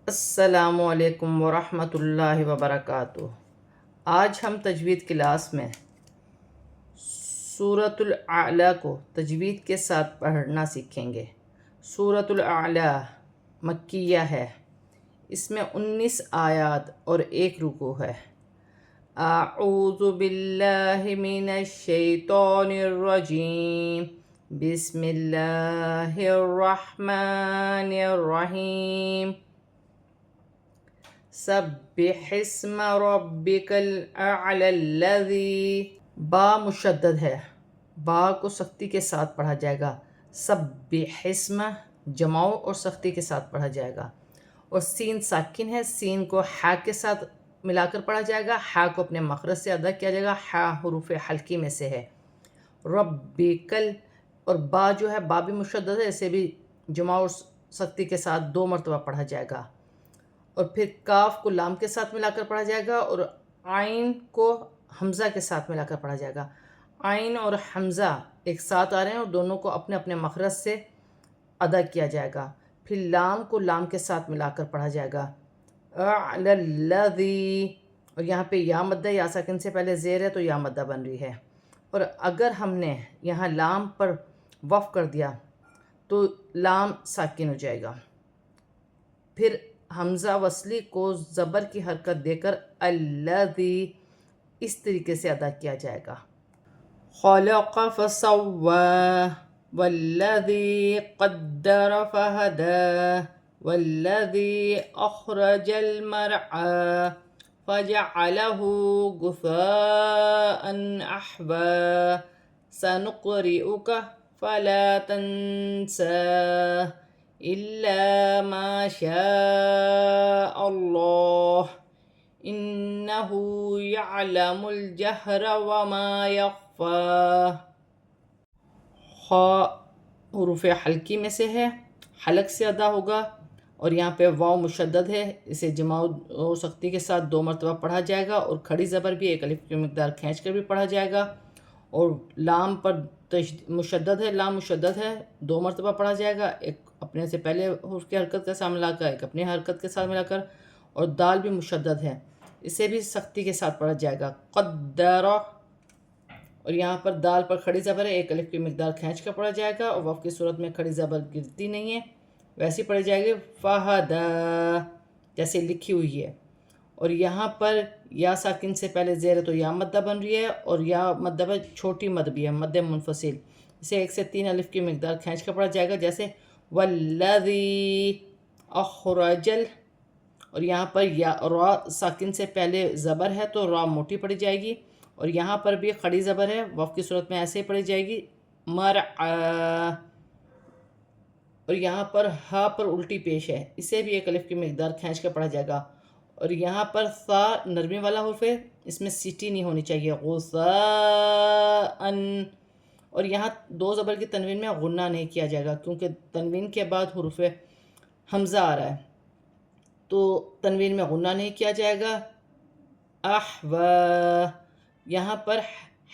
السلام علیکم ورحمۃ اللہ وبرکاتہ۔ آج ہم تجوید کلاس میں سورۃ الاعلیٰ کو تجوید کے ساتھ پڑھنا سیکھیں گے۔ سورۃ الاعلیٰ مکیہ ہے۔ اس میں 19 آیات اور 1 رکوع ہے۔ اعوذ باللہ من الشیطان الرجیم، بسم اللہ الرحمن الرحیم۔ سبح اسم ربک الاعلی الذی، با مشدد ہے، با کو سختی کے ساتھ پڑھا جائے گا۔ سبح اسم جماؤ اور سختی کے ساتھ پڑھا جائے گا۔ اور سین ساکن ہے، سین کو ہا کے ساتھ ملا کر پڑھا جائے گا، ہا کو اپنے مخرج سے ادا کیا جائے گا، ہا حروف حلقی میں سے ہے۔ ربکل، اور با جو ہے با بھی مشدد ہے، اسے بھی جماؤ اور سختی کے ساتھ 2 مرتبہ پڑھا جائے گا۔ اور پھر کاف کو لام کے ساتھ ملا کر پڑھا جائے گا، اور عین کو حمزہ کے ساتھ ملا کر پڑھا جائے گا۔ عین اور حمزہ ایک ساتھ آ رہے ہیں اور دونوں کو اپنے اپنے مخرج سے ادا کیا جائے گا۔ پھر لام کو لام کے ساتھ ملا کر پڑھا جائے گا۔ اعلی الذی، اور یہاں پہ یا مدہ، یا ساکن سے پہلے زیر ہے تو یا مدہ بن رہی ہے۔ اور اگر ہم نے یہاں لام پر وقف کر دیا تو لام ساکن ہو جائے گا۔ پھر حمزہ وصلی کو زبر کی حرکت دے کر الذی اس طریقے سے ادا کیا جائے گا۔ خلق فسوى والذی قدر فہدى والذی اخرج المرعى فجعله غثاء احوى سنقرئك فلا تنسى إلا ما شاء الله إنه يعلم الجهر وما يخفى۔ خا حروف حلقی میں سے ہے، حلق سے ادا ہوگا، اور یہاں پہ واو مشدد ہے، اسے جماؤ و سختی کے ساتھ 2 مرتبہ پڑھا جائے گا، اور کھڑی زبر بھی 1 الف کی مقدار کھینچ کر بھی پڑھا جائے گا۔ اور لام پر مشدد ہے، لام مشدد ہے، 2 مرتبہ پڑھا جائے گا، ایک اپنے سے پہلے حرف کی حرکت کے ساتھ ملا کر، ایک اپنی حرکت کے ساتھ ملا کر۔ اور دال بھی مشدد ہے، اسے بھی سختی کے ساتھ پڑھا جائے گا۔ قدر، اور یہاں پر دال پر کھڑی زبر ہے، 1 الف کی مقدار کھینچ کر پڑھا جائے گا، اور وقف کی صورت میں کھڑی زبر گرتی نہیں ہے، ویسی پڑھی جائے گی فہدى جیسے لکھی ہوئی ہے۔ اور یہاں پر یا ساکن سے پہلے زیر ہے تو یا مدہ بن رہی ہے، اور یا مدہ پر چھوٹی مد بھی ہے، مد منفصل، اسے 1 سے 3 الف کی مقدار کھینچ کر پڑھا جائے گا، جیسے والذی اخرجل، اور یہاں پر یا را ساکن سے پہلے زبر ہے تو را موٹی پڑھی جائے گی، اور یہاں پر بھی کھڑی زبر ہے، وقف کی صورت میں ایسے ہی پڑھی جائے گی مرعى، اور یہاں پر ہا پر الٹی پیش ہے، اسے بھی 1 الف کی مقدار کھینچ کر پڑھا جائے گا۔ اور یہاں پر ثا نرمی والا حرف ہے، اس میں سیٹی نہیں ہونی چاہیے، غثاء، اور یہاں 2 زبر کی تنوین میں غنہ نہیں کیا جائے گا، کیونکہ تنوین کے بعد حرف حمزہ آ رہا ہے، تو تنوین میں غنہ نہیں کیا جائے گا۔ احوى، یہاں پر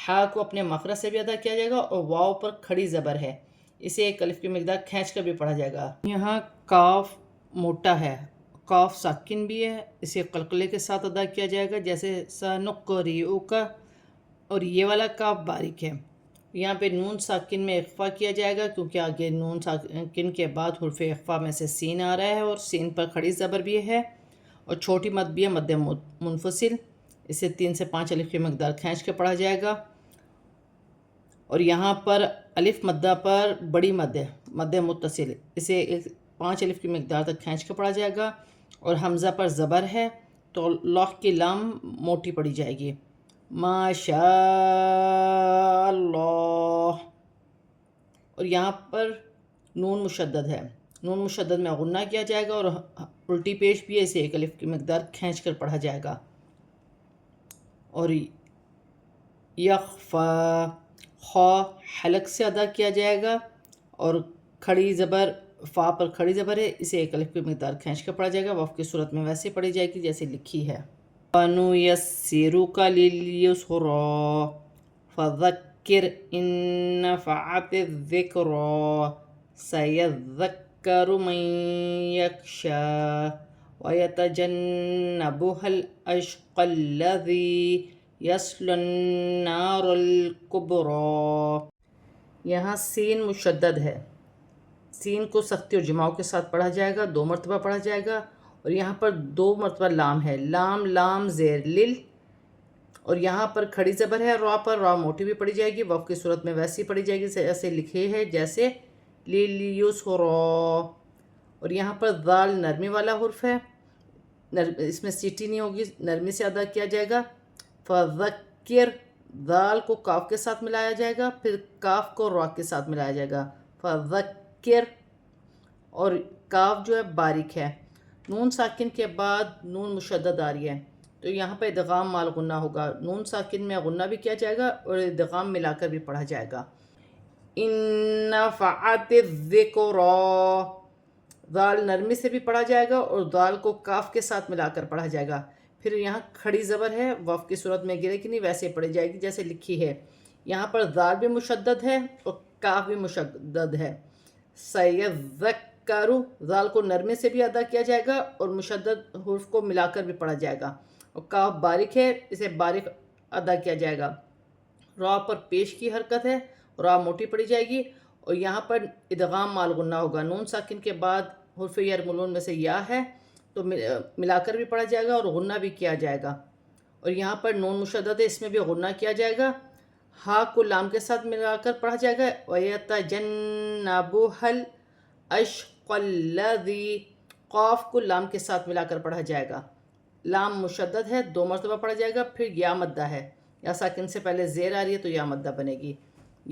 ہا کو اپنے مخرج سے بھی ادا کیا جائے گا، اور واو پر کھڑی زبر ہے، اسے 1 الف کی مقدار کھینچ کر بھی پڑھا جائے گا۔ یہاں کاف موٹا ہے، کاف ساکن بھی ہے، اسے قلقلے کے ساتھ ادا کیا جائے گا، جیسے سنقرئک، اور یہ والا کاف باریک ہے۔ یہاں پہ نون ساکن میں اخفا کیا جائے گا، کیونکہ آگے نون ساکن کے بعد حرف اخفا میں سے سین آ رہا ہے، اور سین پر کھڑی زبر بھی ہے، اور چھوٹی مد بھی ہے، مد منفصل، اسے 3 سے 5 الف کی مقدار کھینچ کے پڑھا جائے گا۔ اور یہاں پر الف مدہ پر بڑی مد ہے، مد متصل، اسے 5 الف کی مقدار تک کھینچ کے پڑھا جائے گا۔ اور حمزہ پر زبر ہے تو لوح کی لام موٹی پڑھی جائے گی، ما شاء اللہ۔ اور یہاں پر نون مشدد ہے، نون مشدد میں غنہ کیا جائے گا، اور الٹی پیش بھی ہے، اسے 1 الف کی مقدار کھینچ کر پڑھا جائے گا۔ اور یخفا، خا حلق سے ادا کیا جائے گا، اور کھڑی زبر فا پر کھڑی زبر ہے، اسے 1 الف کی مقدار کھینچ کر پڑھا جائے گا، وقف کی صورت میں ویسے پڑھی جائے گی جیسے لکھی ہے۔ وَنُيَسِّرُكَ لِلْيُسْرَىٰ فَذَكِّرْ إِن نَّفَعَتِ الذِّكْرَىٰ سَيَذَّكَّرُ مَن يَخْشَىٰ وَيَتَجَنَّبُهَا الْأَشْقَى الَّذِي يَصْلَى النَّارَ الْكُبْرَى۔ یہاں سین مشدد ہے، سین کو سختی اور جماؤ کے ساتھ پڑھا جائے گا، 2 مرتبہ پڑھا جائے گا، اور یہاں پر 2 مرتبہ لام ہے، لام لام زیر لل، اور یہاں پر کھڑی زبر ہے را پر، را موٹی بھی پڑھی جائے گی، وقف کی صورت میں ویسی پڑھی جائے گی ایسے لکھے ہے جیسے لیلیسرا، اور یہاں پر ذال نرمی والا حرف ہے، اس میں سیٹی نہیں ہوگی، نرمی سے ادا کیا جائے گا۔ فذکر، ذال کو کاف کے ساتھ ملایا جائے گا، پھر کاف کو را کے ساتھ ملایا جائے گا، فذکر، اور کاف جو ہے باریک ہے، نون ساکن کے بعد نون مشدد آ رہی ہے تو یہاں پہ ادغام مال غنہ ہوگا، نون ساکن میں غنہ بھی کیا جائے گا اور ادغام ملا کر بھی پڑھا جائے گا۔ ان نفعت الذکریٰ، ذال نرمی سے بھی پڑھا جائے گا اور ذال کو کاف کے ساتھ ملا کر پڑھا جائے گا۔ پھر یہاں کھڑی زبر ہے، وقف کی صورت میں گرے کی نہیں، ویسے پڑھی جائے گی جیسے لکھی ہے۔ یہاں پر ذال بھی مشدد ہے اور کاف بھی مشدد ہے۔ سیذکر، ذال کو نرمی سے بھی ادا کیا جائے گا اور مشدد حرف کو ملا کر بھی پڑھا جائے گا، اور کاف باریک ہے، اسے باریک ادا کیا جائے گا۔ را پر پیش کی حرکت ہے، را موٹی پڑھی جائے گی، اور یہاں پر ادغام مال غنہ ہوگا، نون ساکن کے بعد حرف یرملون میں سے یا ہے تو ملا کر بھی پڑھا جائے گا اور غنہ بھی کیا جائے گا، اور یہاں پر نون مشدد ہے، اس میں بھی غنہ کیا جائے گا، ہا کو لام کے ساتھ ملا کر پڑھا جائے گا۔ وَيَتَجَنَّبُهَا الْأَشْقَى الَّذِي، قاف کو لام کے ساتھ ملا کر پڑھا جائے گا، لام مشدد ہے، 2 مرتبہ پڑھا جائے گا، پھر یا مدہ ہے، یا ساکن سے پہلے زیر آ رہی ہے تو یا مدہ بنے گی۔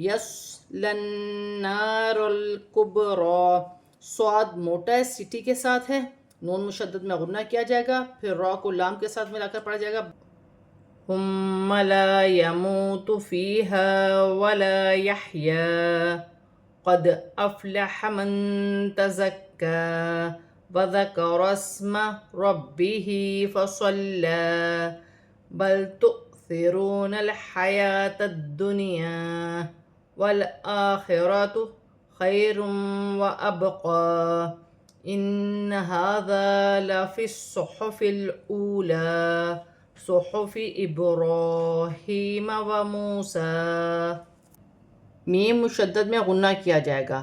یَصْلَى النَّارَ الْكُبْرَى، صاد موٹا ہے، سٹی کے ساتھ ہے، نون مشدد میں غنہ کیا جائے گا، پھر را کو لام کے ساتھ ملا کر پڑھا جائے گا۔ ثم لا يموت فيها ولا يحيا قد أفلح من تزكى وذكر اسم ربه فصلى بل تؤثرون الحياة الدنيا والآخرة خير وأبقى إن هذا لفي الصحف الأولى صحف ابراہیم و موسیٰ۔ میم مشدد میں غنہ کیا جائے گا،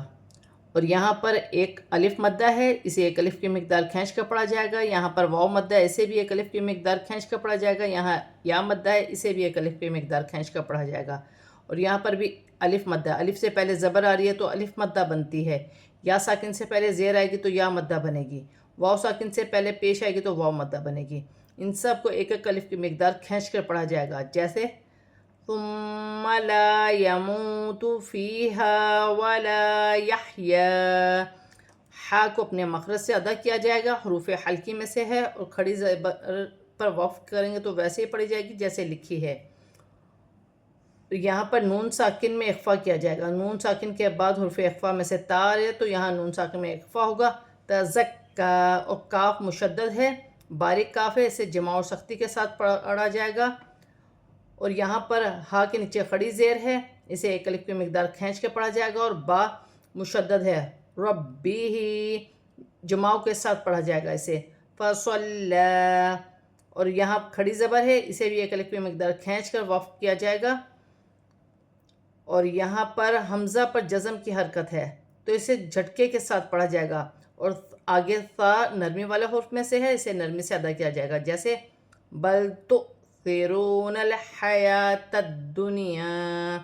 اور یہاں پر ایک الف مدہ ہے، اسے ایک الف کی مقدار کھینچ کر پڑھا جائے گا، یہاں پر واو مدہ ہے، اسے بھی ایک الف کی مقدار کھینچ کر پڑھا جائے گا، یہاں یا مدہ ہے، اسے بھی ایک الف کی مقدار کھینچ کر پڑھا جائے گا، اور یہاں پر بھی الف مدہ، الف سے پہلے زبر آ رہی ہے تو الف مدہ بنتی ہے، یا ساکن سے پہلے زیر آئے گی تو یا مدہ بنے گی، واو ساکن سے پہلے پیش آئے گی تو واو مدہ بنے گی، ان سب کو ایک ایک الف کی مقدار کھینچ کر پڑھا جائے گا، جیسے ثم لا يموت فيها ولا يحيا، ہا کو اپنے مخرج سے ادا کیا جائے گا، حروف حلقی میں سے ہے، اور کھڑی زبر پر وقف کریں گے تو ویسے ہی پڑھی جائے گی جیسے لکھی ہے۔ یہاں پر نون ساکن میں اخفا کیا جائے گا، نون ساکن کے بعد حرف اخفا میں سے تا ہے تو یہاں نون ساکن میں اخفا ہوگا، تزکا، اور کاف مشدد ہے، باریک کاف ہے، اسے جمع اور سختی کے ساتھ پڑھا جائے گا، اور یہاں پر ہا کے نیچے خڑی زیر ہے، اسے ایک الف کی مقدار کھینچ کے پڑھا جائے گا، اور با مشدد ہے، ربی جماؤ کے ساتھ پڑھا جائے گا اسے، فصلی، اور یہاں کھڑی زبر ہے، اسے بھی ایک الف کی مقدار کھینچ کر وقف کیا جائے گا، اور یہاں پر حمزہ پر جزم کی حرکت ہے تو اسے جھٹکے کے ساتھ پڑھا جائے گا، اور آگے ثا نرمی والا حرف میں سے ہے، اسے نرمی سے ادا کیا جائے گا، جیسے بل تؤثرون الحیات الدنیا،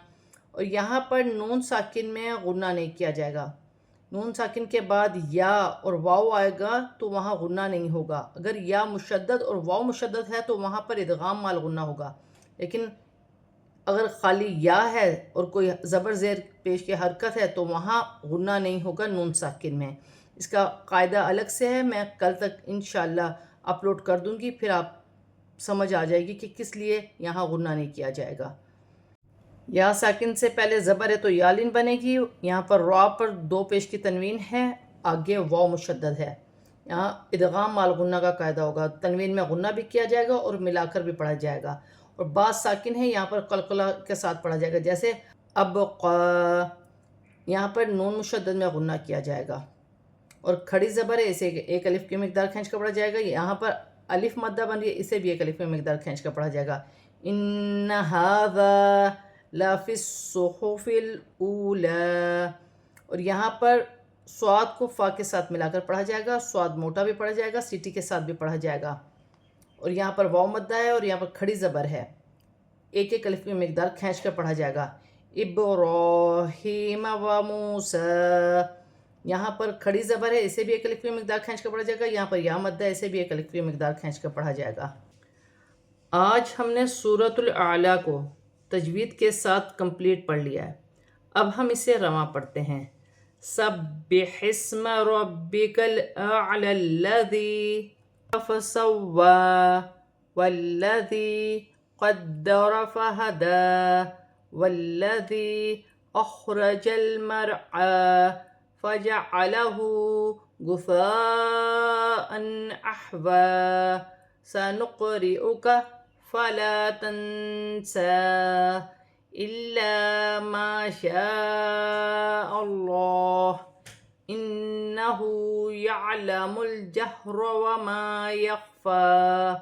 اور یہاں پر نون ساکن میں غنہ نہیں کیا جائے گا، نون ساکن کے بعد یا اور واو آئے گا تو وہاں غنہ نہیں ہوگا، اگر یا مشدد اور واو مشدد ہے تو وہاں پر ادغام مال غنہ ہوگا، لیکن اگر خالی یا ہے اور کوئی زبر زیر پیش کی حرکت ہے تو وہاں غنہ نہیں ہوگا نون ساکن میں۔ اس کا قاعدہ الگ سے ہے، میں کل تک انشاءاللہ اپلوڈ کر دوں گی، پھر آپ سمجھ آ جائے گی کہ کس لیے یہاں غنہ نہیں کیا جائے گا۔ یا ساکن سے پہلے زبر ہے تو یالین بنے گی، یہاں پر را پر 2 پیش کی تنوین ہے، آگے واو مشدد ہے، یہاں ادغام مال غنہ کا قاعدہ ہوگا، تنوین میں غنہ بھی کیا جائے گا اور ملا کر بھی پڑھا جائے گا، اور بعض ساکن ہے یہاں پر قلقلہ کے ساتھ پڑھا جائے گا، جیسے ابقا، یہاں پر نون مشدد میں غنہ کیا جائے گا، اور کھڑی زبر ہے، اسے ایک الف کی مقدار کھینچ کر پڑھا جائے گا. یہاں پر الف مدہ بن رہی ہے، اسے بھی ایک الف کی مقدار کھینچ کر پڑھا جائے گا. ان ھذا لفی الصحف الاولی. اور یہاں پر صاد کو فا کے ساتھ ملا کر پڑھا جائے گا. صاد موٹا بھی پڑھا جائے گا، سیٹی کے ساتھ بھی پڑھا جائے گا. اور یہاں پر واو مدہ ہے اور یہاں پر کھڑی زبر ہے، ایک ایک الف کی مقدار کھینچ کر پڑھا جائے گا. ابراہیم و موسیٰ. یہاں پر کھڑی زبر ہے، اسے بھی ایک الف کی مقدار کھینچ کر پڑھا جائے گا. یہاں پر یا مدہ ہے، اسے بھی ایک الف کی مقدار کھینچ کر پڑھا جائے گا. آج ہم نے سورۃ الاعلیٰ کو تجوید کے ساتھ کمپلیٹ پڑھ لیا ہے. اب ہم اسے رواں پڑھتے ہیں. سبح اسم ربک الاعلی الذی فسوی والذی قدر فہدی والذی اخرج المرعی فجعلہ غثاء احوی. سنقرئک فلا تنسى إلا ما شاء الله إنه يعلم الجهر وما يخفى.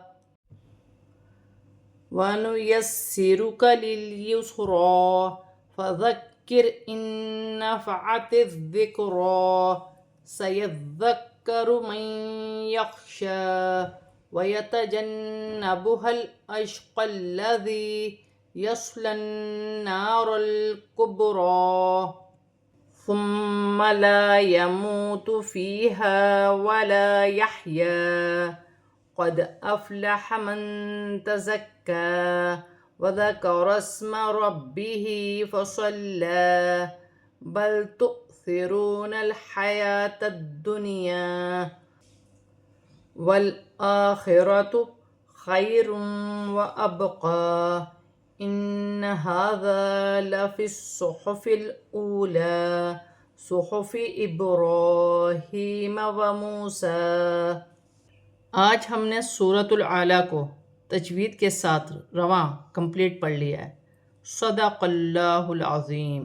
ونيسرك لليسرى فذكر إن نفعت الذكرى سيذكر من يخشى ويتجنبها الأشقى الذي يصلى النار الكبرى ثم لا يموت فيها ولا يحيا. قد أفلح من تزكى وذكر اسم ربه فصلى بل تؤثرون الحياة الدنيا والآخرة خير وأبقى. إن هذا لفي الصحف الأولى صحف إبراهيم وموسى. آج ہم نے سورۃ الاعلیٰ کو تجوید کے ساتھ رواں کمپلیٹ پڑھ لیا ہے. صدق اللہ العظیم.